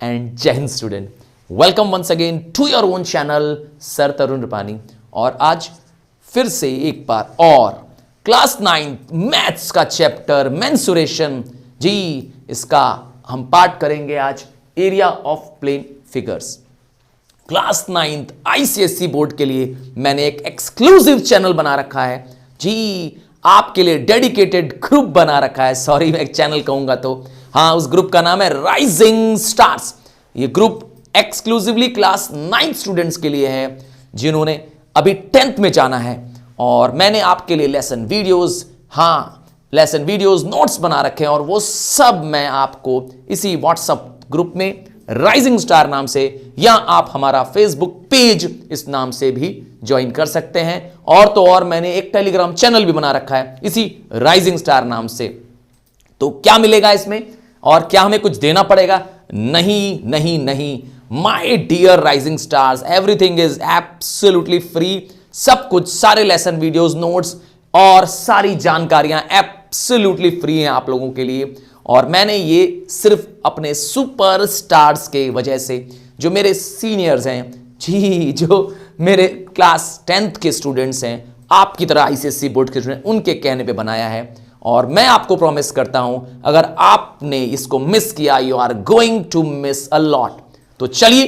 And Jai Hind student. Welcome once again to your own channel sir Tarun Rupani. और आज फिर से एक बार और क्लास 9 मैथ्स का चैप्टर मेंसुरेशन, जी इसका हम पार्ट करेंगे आज, area of plane figures. Class 9 ICSE board के लिए मैंने एक एक्सक्लूसिव चैनल बना रखा है, जी आपके लिए डेडिकेटेड ग्रुप बना रखा है। सॉरी मैं एक चैनल कहूंगा तो हाँ, उस ग्रुप का नाम है राइजिंग स्टार्स। ये ग्रुप एक्सक्लूसिवली क्लास 9 स्टूडेंट्स के लिए है जिन्होंने अभी 10th में जाना है। और मैंने आपके लिए लेसन वीडियोस नोट्स बना रखे हैं और वो सब मैं आपको इसी व्हाट्सएप ग्रुप में राइजिंग स्टार नाम से, या आप हमारा फेसबुक पेज इस नाम से भी ज्वाइन कर सकते हैं। और तो और मैंने एक टेलीग्राम चैनल भी बना रखा है इसी राइजिंग स्टार नाम से। तो क्या मिलेगा इसमें और क्या हमें कुछ देना पड़ेगा? नहीं नहीं नहीं, my dear rising stars, everything is absolutely free. सब कुछ, सारे लेसन वीडियोस, नोट्स और सारी जानकारियां एब्सोल्युटली फ्री हैं आप लोगों के लिए। और मैंने ये सिर्फ अपने सुपर स्टार्स के वजह से, जो मेरे सीनियर्स हैं, जी जो मेरे क्लास 10th के स्टूडेंट्स हैं, आपकी तरह आईसीएसई बोर्ड के स्टूडेंट, उनके कहने पे बनाया है। और मैं आपको प्रॉमिस करता हूं, अगर आपने इसको मिस किया, you are going to miss a lot. तो चलिए,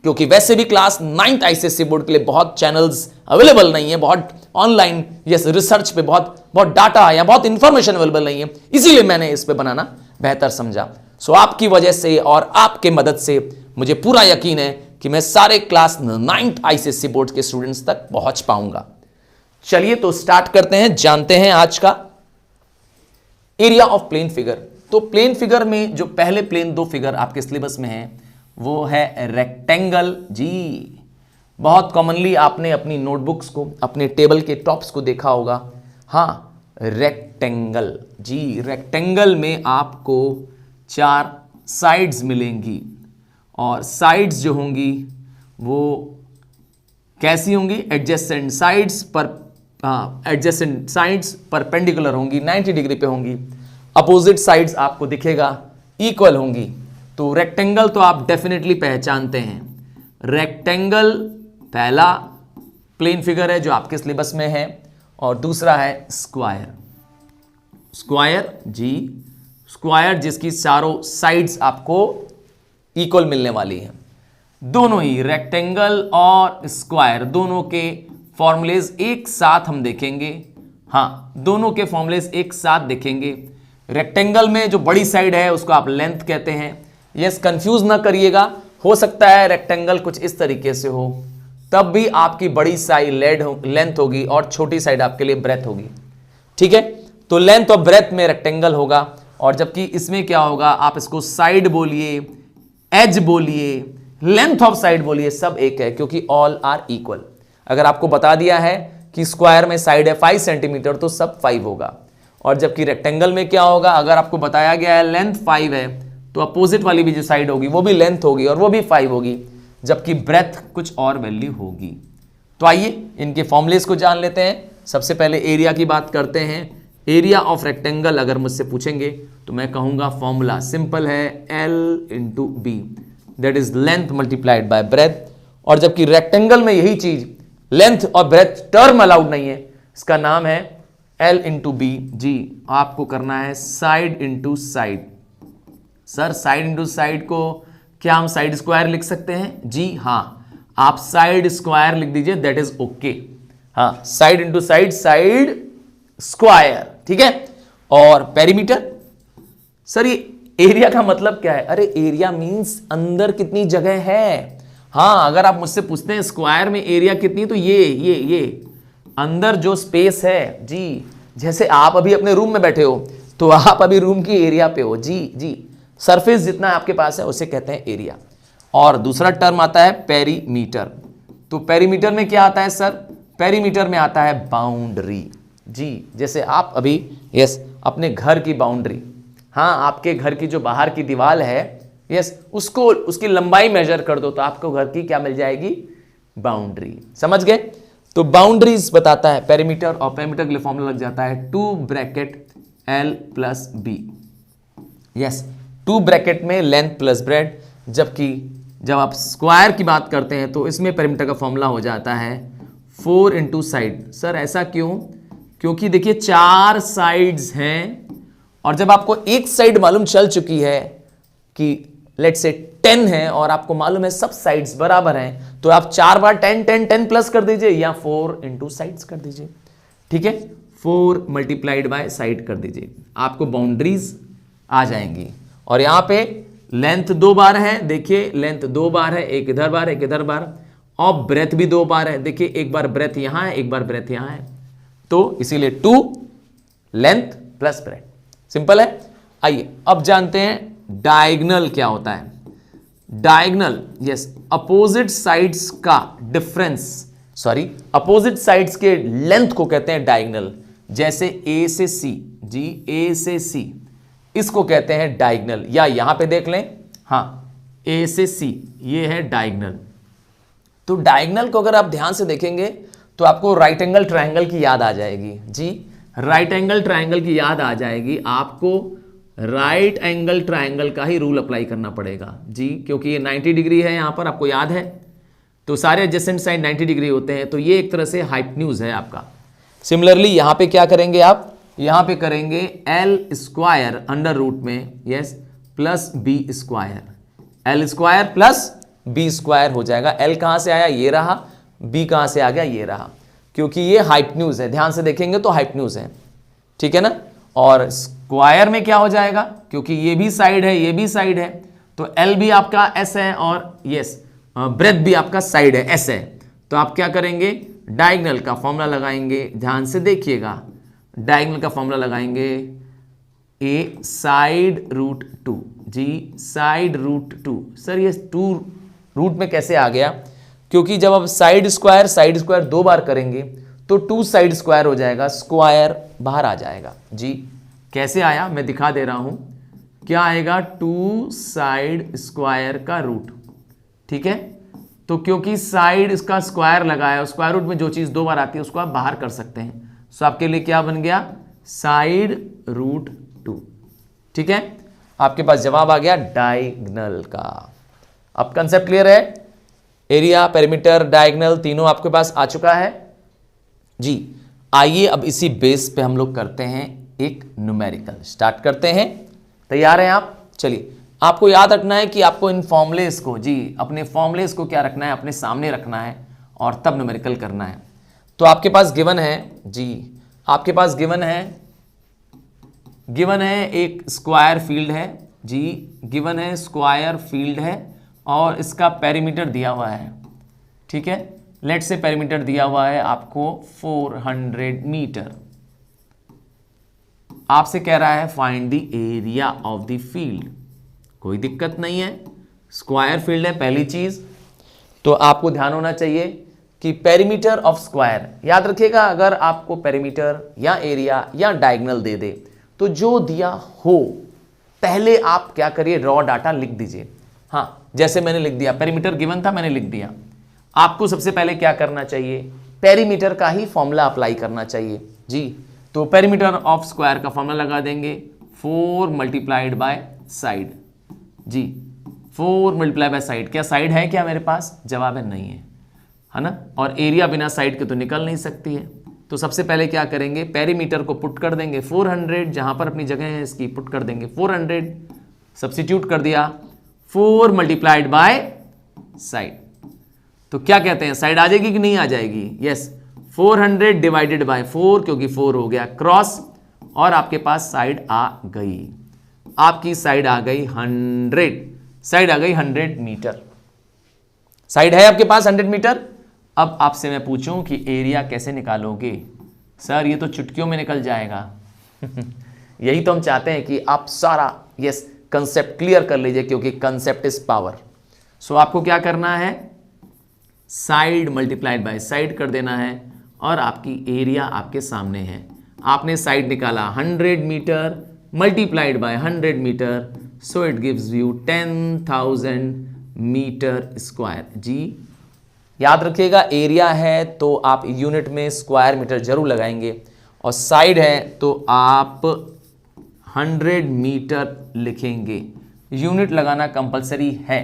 क्योंकि वैसे भी क्लास 9th आईसीएसई बोर्ड के लिए बहुत चैनल्स अवेलेबल नहीं है, बहुत ऑनलाइन यस रिसर्च पे बहुत डाटा या बहुत इंफॉर्मेशन अवेलेबल नहीं है, इसीलिए मैंने इस पे बनाना बेहतर समझा। सो आपकी वजह से और आपके मदद से मुझे पूरा यकीन है कि मैं सारे क्लास 9th आईसीएसई बोर्ड के स्टूडेंट्स तक पहुंच पाऊंगा। चलिए तो स्टार्ट करते हैं, जानते हैं आज का एरिया ऑफ प्लेन फिगर। तो प्लेन फिगर में जो पहले प्लेन दो फिगर आपके सिलेबस में है वो है रेक्टेंगल। जी बहुत कॉमनली आपने अपनी नोटबुक्स को, अपने टेबल के टॉप्स को देखा होगा। हाँ, रेक्टेंगल। जी रेक्टेंगल में आपको 4 साइड्स मिलेंगी और साइड्स जो होंगी वो कैसी होंगी? एडजेसेंट साइड्स पर, एडजेसेंट साइड्स परपेंडिकुलर होंगी, 90 डिग्री पे होंगी। अपोजिट साइड्स आपको दिखेगा इक्वल होंगी। तो रेक्टेंगल तो आप डेफिनेटली पहचानते हैं। रेक्टेंगल पहला प्लेन फिगर है जो आपके सिलेबस में है, और दूसरा है स्क्वायर। स्क्वायर, जी स्क्वायर जिसकी चारों साइड्स आपको इक्वल मिलने वाली है। दोनों ही रेक्टेंगल और स्क्वायर, दोनों के फॉर्मूलेज एक साथ हम देखेंगे। हाँ, दोनों के फॉर्मूलेज एक साथ देखेंगे। रेक्टेंगल में जो बड़ी साइड है उसको आप लेंथ कहते हैं। यस, कंफ्यूज ना करिएगा, हो सकता है रेक्टेंगल कुछ इस तरीके से हो, तब भी आपकी बड़ी साइड लेंथ होगी और छोटी साइड आपके लिए ब्रेथ होगी। ठीक है, तो लेंथ और ब्रेथ में रेक्टेंगल होगा, और जबकि इसमें क्या होगा, आप इसको साइड बोलिए, एज बोलिए, लेंथ ऑफ साइड बोलिए, सब एक है क्योंकि ऑल आर इक्वल। अगर आपको बता दिया है कि स्क्वायर में साइड है 5 सेंटीमीटर तो सब 5 होगा, और जबकि रेक्टेंगल में क्या होगा, अगर आपको बताया गया है लेंथ 5 है तो अपोजिट वाली भी जो साइड होगी वो भी लेंथ होगी और वो भी 5 होगी, जबकि ब्रेथ कुछ और वैल्यू होगी। तो आइए इनके फॉर्मूलेस को जान लेते हैं। सबसे पहले एरिया की बात करते हैं। एरिया ऑफ रेक्टेंगल अगर मुझसे पूछेंगे तो मैं कहूंगा फॉर्मूला सिंपल है, L into B, that is length multiplied by breadth. और जबकि रेक्टेंगल में यही चीज लेंथ और ब्रेथ टर्म अलाउड नहीं है, इसका नाम है L इंटू बी। जी आपको करना है side into side. Sir side into side को क्या हम साइड स्क्वायर लिख सकते हैं? जी हाँ, आप साइड स्क्वायर लिख दीजिए, दैट इज ओके। हाँ, side into side, side square, ठीक है। और पेरीमीटर, सर ये एरिया का मतलब क्या है? अरे एरिया मींस अंदर कितनी जगह है। हाँ, अगर आप मुझसे पूछते हैं स्क्वायर में एरिया कितनी, तो ये अंदर जो स्पेस है, जी जैसे आप अभी अपने रूम में बैठे हो तो आप अभी रूम की एरिया पे हो। जी सरफेस जितना आपके पास है उसे कहते हैं एरिया। और दूसरा टर्म आता है पेरीमीटर। तो पेरीमीटर में क्या आता है सर? पेरीमीटर में आता है बाउंड्री। जी जैसे आप अभी यस अपने घर की बाउंड्री, हाँ आपके घर की जो बाहर की दीवार है, यस उसको, उसकी लंबाई मेजर कर दो तो आपको घर की क्या मिल जाएगी? बाउंड्री। समझ गए? तो बाउंड्रीज बताता है पेरीमीटर, और पेरीमीटर के लिए फॉर्मूला लग जाता है 2 bracket L plus B. Yes 2 bracket में लेंथ प्लस ब्रेथ, जबकि जब आप स्क्वायर की बात करते हैं तो इसमें पेरीमीटर का फॉर्मूला हो जाता है 4 इंटू साइड। सर ऐसा क्यों? क्योंकि देखिए 4 साइड्स हैं और जब आपको एक साइड मालूम चल चुकी है कि लेट्स से 10 है और आपको मालूम है सब साइड्स बराबर हैं, तो आप 4 बार 10 10 10 प्लस कर दीजिए या 4 इंटू साइड्स कर दीजिए। ठीक है, 4 मल्टीप्लाइड बाय साइड कर दीजिए, आपको बाउंड्रीज आ जाएंगी। और यहां पे लेंथ 2 बार है, देखिए लेंथ 2 बार है, एक इधर बार एक इधर बार, और ब्रेथ भी 2 बार है, देखिए एक बार ब्रेथ यहां है एक बार ब्रेथ यहां है, तो इसीलिए 2 लेंथ प्लस ब्रेथ। सिंपल है। आइए अब जानते हैं डायगोनल क्या होता है। डायगोनल, यस, अपोजिट साइड्स का डिफरेंस, सॉरी अपोजिट साइड्स के लेंथ को कहते हैं डायगोनल। जैसे ए से सी, जी ए से सी, इसको कहते हैं डायगोनल। या यहां पे देख लें, हां ए से सी, ये है डायगोनल। तो डायगोनल को अगर आप ध्यान से देखेंगे तो आपको राइट एंगल ट्रायंगल की याद आ जाएगी। जी राइट एंगल ट्रायंगल की याद आ जाएगी, आपको राइट एंगल ट्रायंगल का ही रूल अप्लाई करना पड़ेगा। जी क्योंकि ये 90 डिग्री है, यहां पर आपको याद है, तो सारे एडजेसेंट साइड 90 डिग्री होते हैं, तो ये एक तरह से हाइपोटेन्यूज है आपका। सिमिलरली यहां पे क्या करेंगे आप, यहां पे करेंगे एल स्क्वायर अंडर रूट में, yes, plus B square, L square plus B square हो जाएगा। एल कहां से आया, ये रहा, बी कहां से आ गया, ये रहा, क्योंकि ये हाइपोटेन्यूज है, ध्यान से देखेंगे तो हाइपोटेन्यूज है। ठीक है ना। और स्क्वायर में क्या हो जाएगा, क्योंकि ये भी साइड है ये भी साइड है, तो एल भी आपका एस है और यस ब्रेथ भी आपका साइड है, एस है। तो आप क्या करेंगे, डायगोनल का फॉर्मूला लगाएंगे, ध्यान से देखिएगा, डायगोनल का फॉर्मूला लगाएंगे, ए साइड रूट 2, जी साइड रूट 2। सर ये 2 रूट में कैसे आ गया, क्योंकि जब आप साइड स्क्वायर 2 बार करेंगे तो 2 साइड स्क्वायर हो जाएगा, स्क्वायर बाहर आ जाएगा। जी कैसे आया मैं दिखा दे रहा हूं, क्या आएगा, 2 साइड स्क्वायर का रूट। ठीक है, तो क्योंकि साइड इसका स्क्वायर लगाया है, स्क्वायर रूट में जो चीज 2 बार आती है उसको आप बाहर कर सकते हैं, सो आपके लिए क्या बन गया, साइड रूट 2। ठीक है, आपके पास जवाब आ गया डायगोनल का। अब कंसेप्ट क्लियर है, एरिया, पेरीमीटर, डायगोनल तीनों आपके पास आ चुका है। जी आइए अब इसी बेस पे हम लोग करते हैं एक न्यूमेरिकल, स्टार्ट करते हैं। तैयार हैं आप? चलिए, आपको याद रखना है कि आपको इन फॉर्मूलेस को, जी अपने फॉर्मूलेस को क्या रखना है, अपने सामने रखना है और तब न्यूमेरिकल करना है। तो आपके पास गिवन है, जी आपके पास गिवन है एक स्क्वायर फील्ड है, जी गिवन है स्क्वायर फील्ड है और इसका पेरीमीटर दिया हुआ है। ठीक है, लेट से पेरीमीटर दिया हुआ है आपको 400 मीटर। आपसे कह रहा है find the area of the field. कोई दिक्कत नहीं है, स्क्वायर फील्ड है पहली चीज, तो आपको ध्यान होना चाहिए कि पेरीमीटर ऑफ स्क्वायर, याद रखिएगा, अगर आपको पेरीमीटर या एरिया या डायगोनल दे दे तो जो दिया हो पहले आप क्या करिए, रॉ डाटा लिख दीजिए। हाँ जैसे मैंने लिख दिया, पेरीमीटर गिवन था मैंने लिख दिया, आपको सबसे पहले क्या करना चाहिए, पेरीमीटर का ही फॉर्मूला अप्लाई करना चाहिए। जी तो पेरीमीटर ऑफ स्क्वायर का फॉर्मूला लगा देंगे, 4 मल्टीप्लाइड बाय साइड। जी 4 मल्टीप्लाई बाय साइड, क्या साइड है क्या मेरे पास, जवाब है नहीं है ना। और एरिया बिना साइड के तो निकल नहीं सकती है, तो सबसे पहले क्या करेंगे, पेरीमीटर को पुट कर देंगे 400, जहां पर अपनी जगह है इसकी पुट कर देंगे 400, सब्स्टिट्यूट कर दिया, 4 मल्टीप्लाइड बाय साइड। तो क्या कहते हैं, साइड आ जाएगी कि नहीं आ जाएगी, यस 400 डिवाइडेड बाय 4, क्योंकि 4 हो गया क्रॉस, और आपके पास साइड आ गई, आपकी साइड आ गई 100, साइड आ गई 100 मीटर, साइड है आपके पास 100 मीटर। अब आपसे मैं पूछूं कि एरिया कैसे निकालोगे, सर ये तो चुटकियों में निकल जाएगा यही तो हम चाहते हैं कि आप सारा यस कंसेप्ट क्लियर कर लीजिए, क्योंकि कंसेप्ट इज पावर। सो आपको क्या करना है, साइड मल्टीप्लाइड बाय साइड कर देना है, और आपकी एरिया आपके सामने है। आपने साइड निकाला 100 metre multiplied by 100 metre, so it gives you 10,000 metre square. जी याद रखिएगा, एरिया है तो आप यूनिट में स्क्वायर मीटर जरूर लगाएंगे, और साइड है तो आप 100 मीटर लिखेंगे। यूनिट लगाना कंपलसरी है,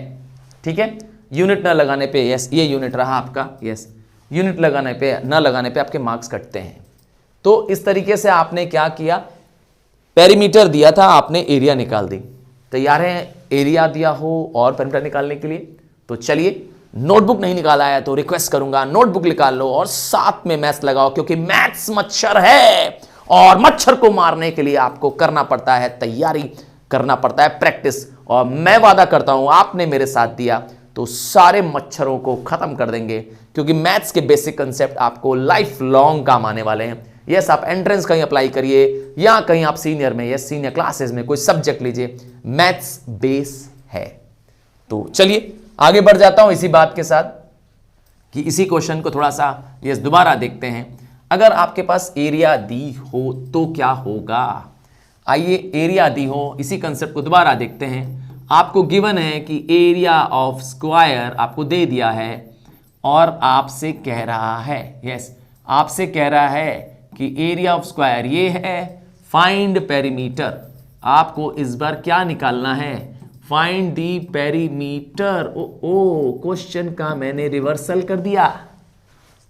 ठीक है। यूनिट ना लगाने पे, यस ये यूनिट रहा आपका, यस यूनिट लगाने पे ना लगाने पे आपके मार्क्स कटते हैं। तो इस तरीके से आपने क्या किया, पेरीमीटर दिया था, आपने एरिया निकाल दी। तैयार है एरिया दिया हो और पेरीमीटर निकालने के लिए? तो चलिए, नोटबुक नहीं निकाला है तो रिक्वेस्ट करूंगा नोटबुक निकाल लो और साथ में मैथ्स लगाओ, क्योंकि मैथ्स मच्छर है और मच्छर को मारने के लिए आपको करना पड़ता है तैयारी, करना पड़ता है प्रैक्टिस। और मैं वादा करता हूं आपने मेरे साथ दिया तो सारे मच्छरों को खत्म कर देंगे, क्योंकि मैथ्स के बेसिक कंसेप्ट आपको लाइफ लॉन्ग काम आने वाले हैं। यस, आप एंट्रेंस कहीं अप्लाई करिए या कहीं आप सीनियर में, यस सीनियर क्लासेस में कोई सब्जेक्ट लीजिए, मैथ्स बेस है। तो चलिए आगे बढ़ जाता हूं इसी बात के साथ कि इसी क्वेश्चन को थोड़ा सा यस दोबारा देखते हैं। अगर आपके पास एरिया दी हो तो क्या होगा? आइए एरिया दी हो, इसी कंसेप्ट को दोबारा देखते हैं। आपको गिवन है कि एरिया ऑफ स्क्वायर आपको दे दिया है और आपसे कह रहा है, यस आपसे कह रहा है कि एरिया ऑफ स्क्वायर ये है, फाइंड पेरीमीटर। आपको इस बार क्या निकालना है? Find the perimeter. ओ क्वेश्चन का मैंने रिवर्सल कर दिया।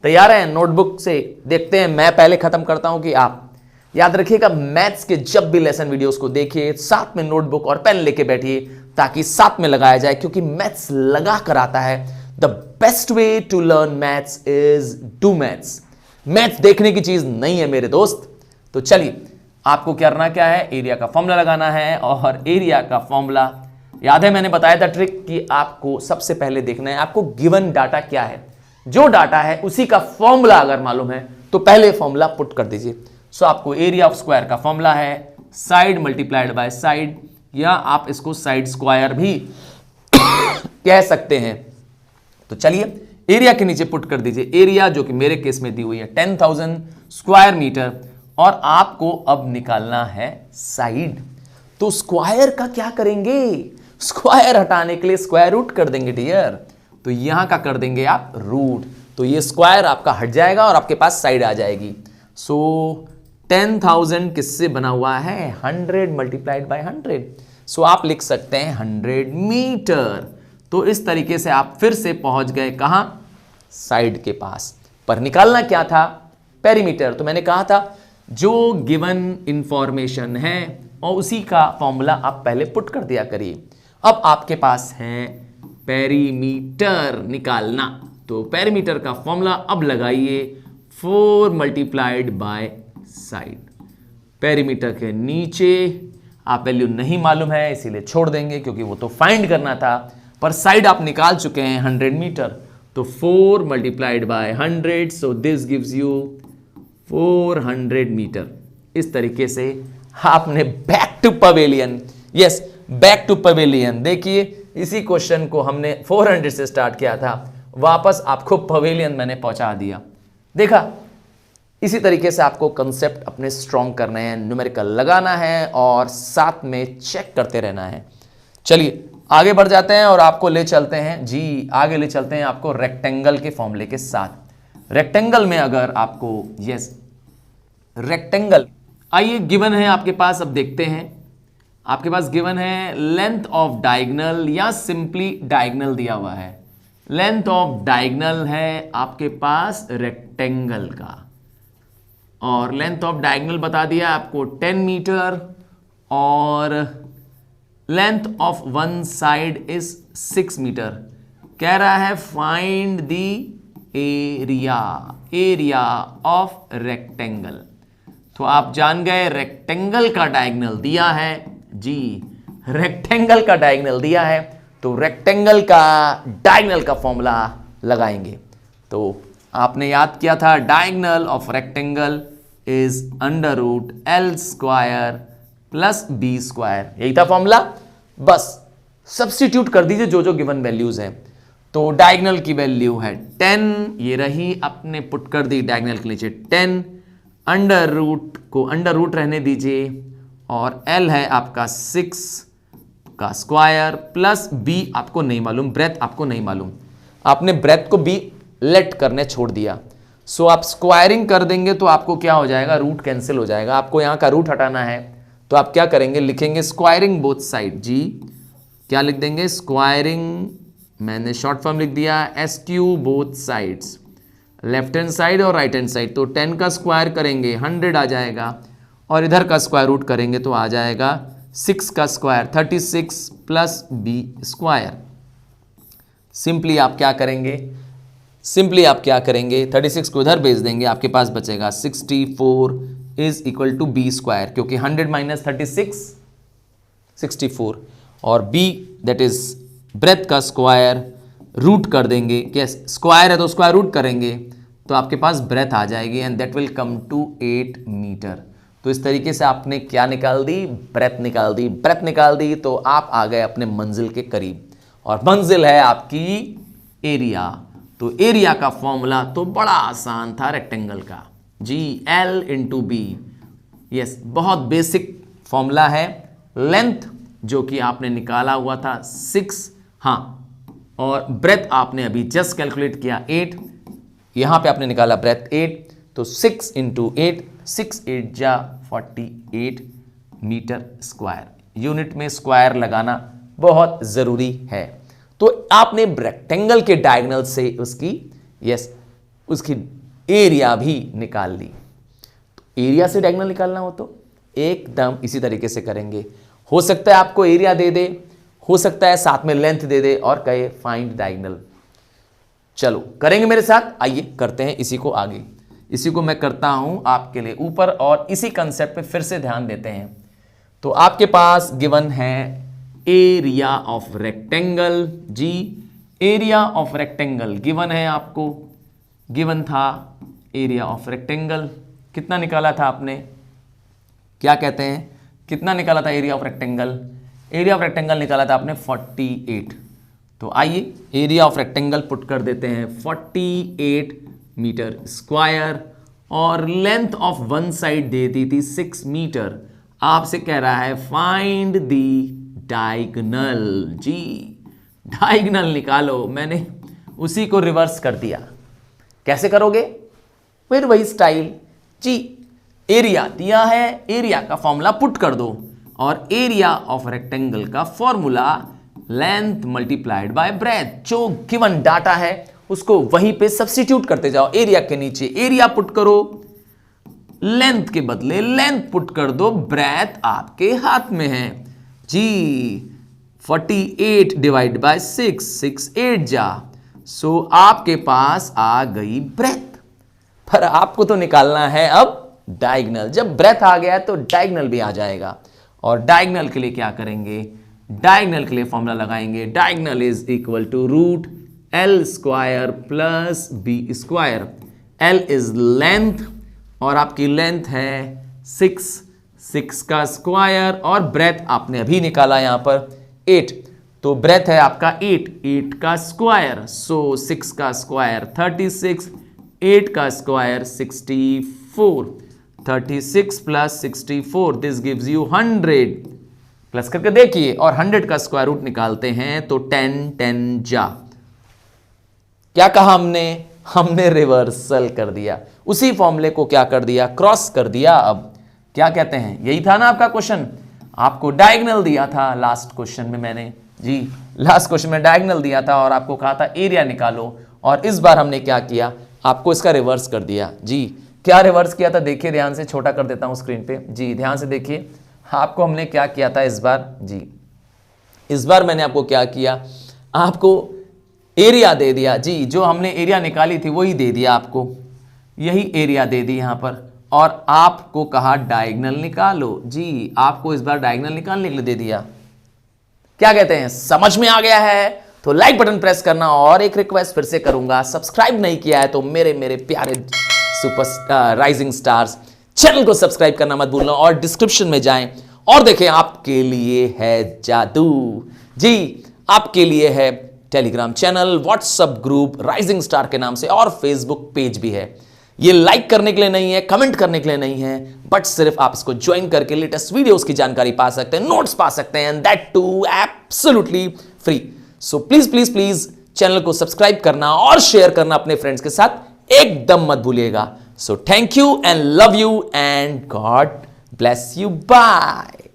तैयार है? नोटबुक से देखते हैं, मैं पहले खत्म करता हूं कि आप याद रखिएगा। मैथ्स के जब भी लेसन वीडियोस को देखिए साथ में नोटबुक और पेन लेके बैठिए ताकि साथ में लगाया जाए, क्योंकि मैथ्स लगा कर आता है। The best way to learn maths is do maths. Maths देखने की चीज नहीं है मेरे दोस्त। तो चलिए आपको करना क्या है, एरिया का फॉर्मूला लगाना है। और एरिया का फॉर्मूला याद है मैंने बताया था ट्रिक कि आपको सबसे पहले देखना है आपको गिवन डाटा क्या है, जो डाटा है उसी का फॉर्मूला अगर मालूम है तो पहले फॉर्मूला पुट कर दीजिए। सो आपको एरिया ऑफ स्क्वायर का फॉर्मूला है साइड मल्टीप्लाइड बाय साइड, या आप इसको साइड स्क्वायर भी कह सकते हैं। तो चलिए एरिया के नीचे पुट कर दीजिए एरिया, जो कि मेरे केस में दी हुई है 10,000 स्क्वायर मीटर, और आपको अब निकालना है साइड। तो स्क्वायर का क्या करेंगे? स्क्वायर हटाने के लिए स्क्वायर रूट कर देंगे डियर। तो यहां का कर देंगे आप रूट, तो ये स्क्वायर आपका हट जाएगा और आपके पास साइड आ जाएगी। सो 10,000 किससे बना हुआ है? 100 मल्टीप्लाइड बाय 100। सो आप लिख सकते हैं 100 मीटर। तो इस तरीके से आप फिर से पहुंच गए कहां? साइड के पास। पर निकालना क्या था? पेरीमीटर। तो मैंने कहा था जो गिवन इंफॉर्मेशन है और उसी का फॉर्मूला आप पहले पुट कर दिया करिए। अब आपके पास है पेरीमीटर निकालना, तो पेरीमीटर का फॉर्मूला अब लगाइए 4 मल्टीप्लाइड बाय साइड। पेरीमीटर के नीचे आप वैल्यू नहीं मालूम है इसीलिए छोड़ देंगे, क्योंकि वो तो फाइंड करना था। पर साइड आप निकाल चुके हैं 100 मीटर, तो 4 multiplied by 100, so this gives you 400 metre. इस तरीके से आपने back to pavilion, yes back to pavilion. देखिए इसी क्वेश्चन को हमने 400 से स्टार्ट किया था, वापस आपको पवेलियन मैंने पहुंचा दिया। देखा, इसी तरीके से आपको कंसेप्ट अपने स्ट्रॉन्ग करने हैं, न्यूमेरिकल लगाना है और साथ में चेक करते रहना है। चलिए आगे बढ़ जाते हैं और आपको ले चलते हैं जी, आगे ले चलते हैं आपको रेक्टेंगल के फॉर्मूले के साथ। रेक्टेंगल में अगर आपको, यस रेक्टेंगल, आइए गिवन है आपके पास, अब देखते हैं आपके पास गिवन है लेंथ ऑफ डायगोनल या सिंपली डायगोनल दिया हुआ है। लेंथ ऑफ डायगोनल है आपके पास रेक्टेंगल का, और लेंथ ऑफ डायगोनल बता दिया आपको 10 मीटर, और length of one side is 6 metre. कह रहा है find the area of rectangle. तो आप जान गए रेक्टेंगल का डायगोनल दिया है जी, रेक्टेंगल का डायगोनल दिया है, तो रेक्टेंगल का डायगोनल का फॉर्मूला लगाएंगे। तो आपने याद किया था diagonal of rectangle is under root L square plus B square, यही था फॉर्मूला। बस सब्स्टिट्यूट कर दीजिए जो जो गिवन वैल्यूज हैं। तो डायगोनल की वैल्यू है 10, ये रही, आपने पुट कर दी डायगोनल के नीचे 10, अंडर रूट को अंडर रूट रहने दीजिए, और एल है आपका 6 का स्क्वायर प्लस बी आपको नहीं मालूम, ब्रेथ आपको नहीं मालूम, आपने ब्रेथ को बी लेट करने छोड़ दिया। सो आप स्क्वायरिंग कर देंगे तो आपको क्या हो जाएगा, रूट कैंसिल हो जाएगा। आपको यहां का रूट हटाना है तो आप क्या करेंगे, लिखेंगे स्क्वायरिंग बोथ साइड जी, क्या लिख देंगे, स्क्वायरिंग, मैंने शॉर्ट फॉर्म लिख दिया SQ both sides, left hand side और राइट हैंड साइड। तो 10 का स्क्वायर करेंगे 100 आ जाएगा, और इधर का स्क्वायर रूट करेंगे तो आ जाएगा 6 का square 36 plus B square. Simply आप क्या करेंगे, 36 को उधर भेज देंगे, आपके पास बचेगा 64 is equal to B square, क्योंकि 100 माइनस 36 64, और बी दैट इज ब्रेथ का स्क्वायर रूट कर देंगे, कैसे स्क्वायर है तो स्क्वायर रूट करेंगे तो आपके पास ब्रेथ आ जाएगी, and that will come to 8 metre. तो इस तरीके से आपने क्या निकाल दी, ब्रेथ निकाल दी, तो आप आ गए अपने मंजिल के करीब, और मंजिल है आपकी एरिया। तो एरिया का फॉर्मूला तो बड़ा आसान था रेक्टेंगल का, जी L इंटू बी। यस, बहुत बेसिक फॉर्मूला है। लेंथ जो कि आपने निकाला हुआ था 6, हाँ, और ब्रेथ आपने अभी जस्ट कैलकुलेट किया 8, यहां पे आपने निकाला ब्रेथ 8, तो 6 इंटू 8, 6 8 जा 48 मीटर स्क्वायर। यूनिट में स्क्वायर लगाना बहुत जरूरी है। तो आपने रेक्टेंगल के डायगोनल से उसकी एरिया भी निकाल ली। तो एरिया से डायगोनल निकालना हो तो एकदम इसी तरीके से करेंगे। हो सकता है आपको एरिया दे दे, हो सकता है साथ में लेंथ दे दे और कहे फाइंड डायगोनल। चलो करेंगे मेरे साथ, आइए करते हैं इसी को आगे। इसी को मैं करता हूं आपके लिए ऊपर, और इसी कंसेप्ट पे फिर से ध्यान देते हैं। तो आपके पास गिवन है एरिया ऑफ रेक्टेंगल, जी एरिया ऑफ रेक्टेंगल गिवन है आपको, गिवन था एरिया ऑफ रेक्टेंगल। कितना निकाला था आपने, क्या कहते हैं, कितना निकाला था area of rectangle? Area of rectangle निकाला था आपने 48। तो आइए एरिया ऑफ रेक्टेंगल पुट कर देते हैं 48 मीटर स्क्वायर, और लेंथ ऑफ वन साइड दे दी थी 6 मीटर। आपसे कह रहा है फाइंड दी डायगोनल, जी डायगोनल निकालो। मैंने उसी को रिवर्स कर दिया। कैसे करोगे, फिर वही स्टाइल, जी एरिया दिया है, एरिया का फॉर्मूला पुट कर दो, और एरिया ऑफ रेक्टेंगल का formula length multiplied by breath. जो गिवन डाटा है उसको वहीं पे सब्स्टिट्यूट करते जाओ। एरिया के नीचे एरिया पुट करो, लेंथ के बदले लेंथ पुट कर दो, ब्रेथ आपके हाथ में है जी। 48 डिवाइड बाय 6 8 जा, सो आपके पास आ गई ब्रेथ। पर आपको तो निकालना है अब डायगोनल। जब ब्रेथ आ गया तो डायगोनल भी आ जाएगा, और डायगोनल के लिए क्या करेंगे, डायगोनल के लिए फॉर्मूला लगाएंगे। Diagonal is equal to root L square plus B square. L is length, और आपकी लेंथ है 6 का स्क्वायर, और ब्रेथ आपने अभी निकाला यहां पर 8, तो ब्रेथ है आपका 8 का स्क्वायर, सो 6 का स्क्वायर 36, 8 का square 64, 36 plus 64 this gives you 100। Plus करके देखिए, और 100 का स्क्वायर रूट निकालते हैं तो 10 जा। क्या कहा हमने रिवर्सल कर दिया, उसी फॉर्मूले को क्या कर दिया, क्रॉस कर दिया। अब क्या कहते हैं, यही था ना आपका क्वेश्चन, आपको डायगोनल दिया था लास्ट क्वेश्चन में, मैंने जी लास्ट क्वेश्चन में डायगोनल दिया था और आपको कहा था एरिया निकालो, और इस बार हमने क्या किया, आपको इसका रिवर्स कर दिया। जी क्या रिवर्स किया था, देखिए ध्यान से, छोटा कर देता हूं स्क्रीन पे, जी ध्यान से देखिए। आपको हमने क्या किया था इस बार, जी इस बार मैंने आपको क्या किया, आपको एरिया दे दिया, जी जो हमने एरिया निकाली थी वही दे दिया आपको, यही एरिया दे दी यहां पर, और आपको कहा डायगोनल निकालो। जी आपको इस बार डायगोनल निकालने के लिए दे दिया। क्या कहते हैं, समझ में आ गया है? तो लाइक बटन प्रेस करना, और एक रिक्वेस्ट फिर से करूंगा, सब्सक्राइब नहीं किया है तो मेरे प्यारे सुपर राइजिंग स्टार्स चैनल को सब्सक्राइब करना मत भूलना, और डिस्क्रिप्शन में जाएं और देखें, आपके लिए है जादू। जी आपके लिए है Telegram channel, WhatsApp group rising star के नाम से, और फेसबुक पेज भी है। ये लाइक करने के लिए नहीं है, कमेंट करने के लिए नहीं है, बट सिर्फ आप इसको ज्वाइन करके लेटेस्ट वीडियोस की जानकारी पा सकते हैं, नोट्स पा सकते हैं, and that too absolutely free. So please please please channel को सब्सक्राइब करना और शेयर करना अपने फ्रेंड्स के साथ एकदम मत भूलिएगा। So thank you and love you and God bless you, bye.